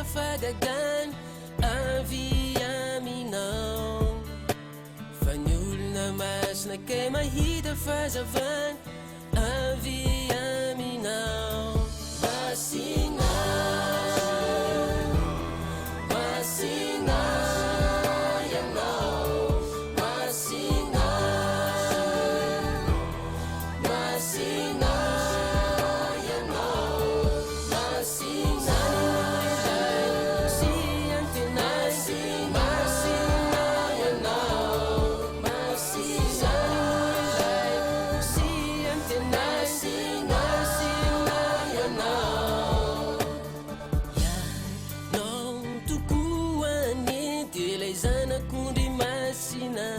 fagagan avy aminao, fa ny olona masina ke mahita fahazavana avy aminao. Masina, masina ianao, masina, masina ianao, masina si antenay, masina ianao, masina si antenay, masina ianao. Ianao tokoany dia ilay zanak'ondry masina,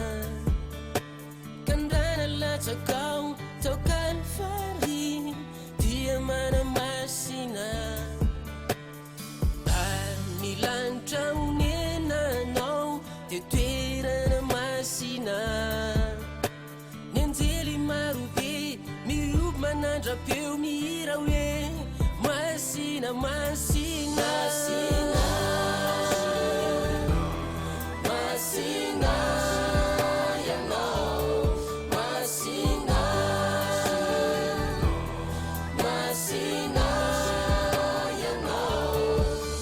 kandrana latsakao taokany fary dia mana masina. Ny lanitra onenanao dia toerana masina, ny anjely marobe mirobo manandra-peo mihira hoe masina, masina, masina, masina ianao, masina, masina ianao,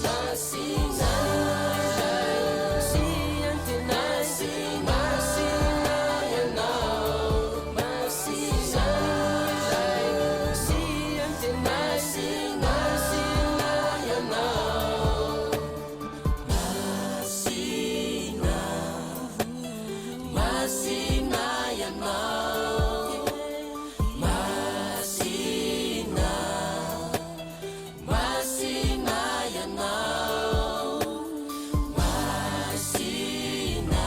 masina si antenay, masina ianao, masina si antenay, masina ianao, masina, masina ianao, masina, masina ianao, masina,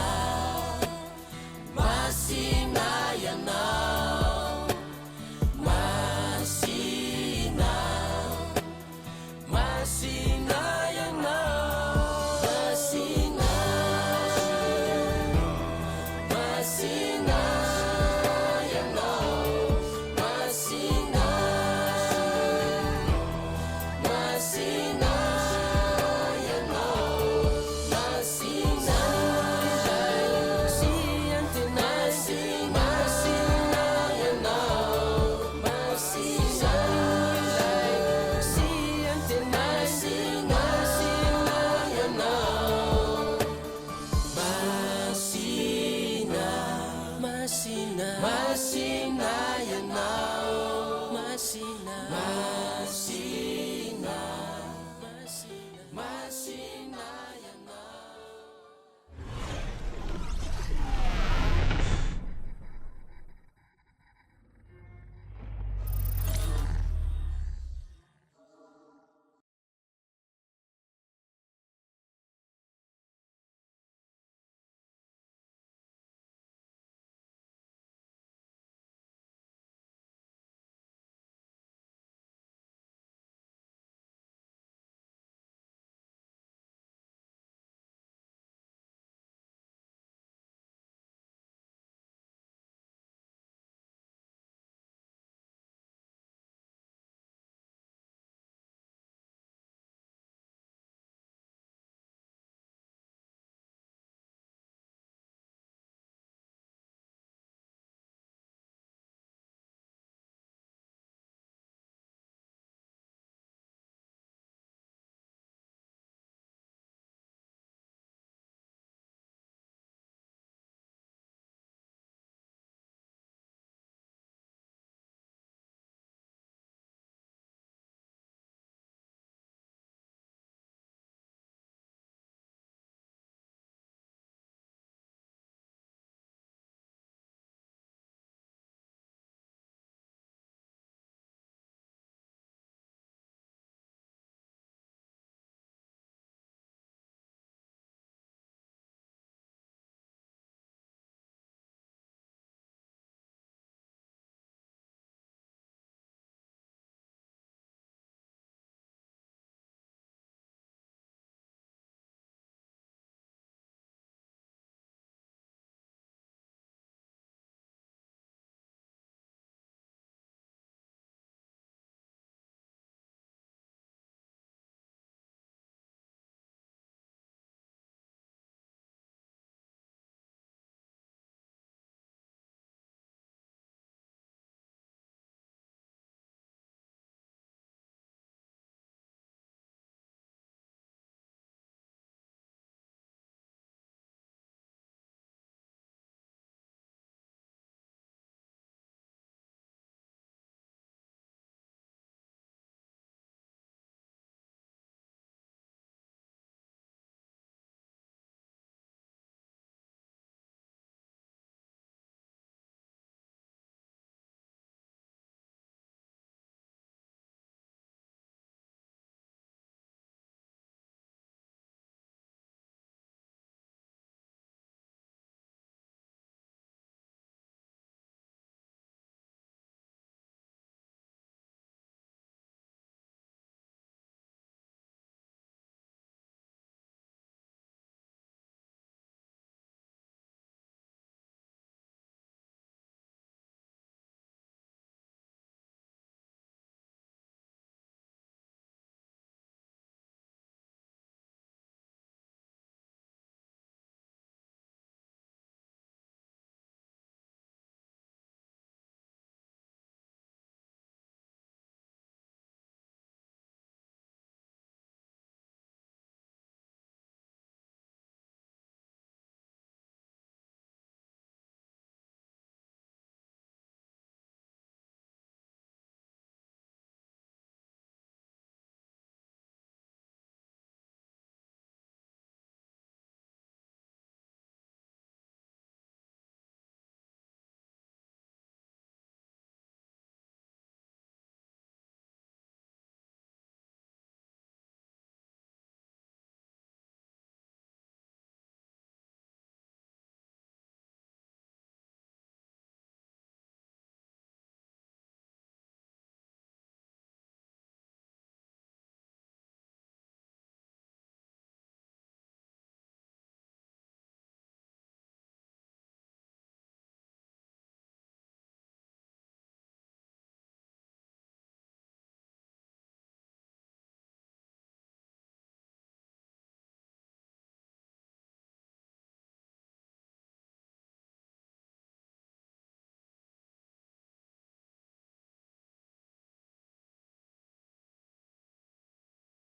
masina ianao, masina, masina ianao, masina, masina ianao, masina, masina ianao, masina si antenay, masina ianao, masina si antenay, masina ianao, masina, masina, masina ianao, masina, masina, masina, masina.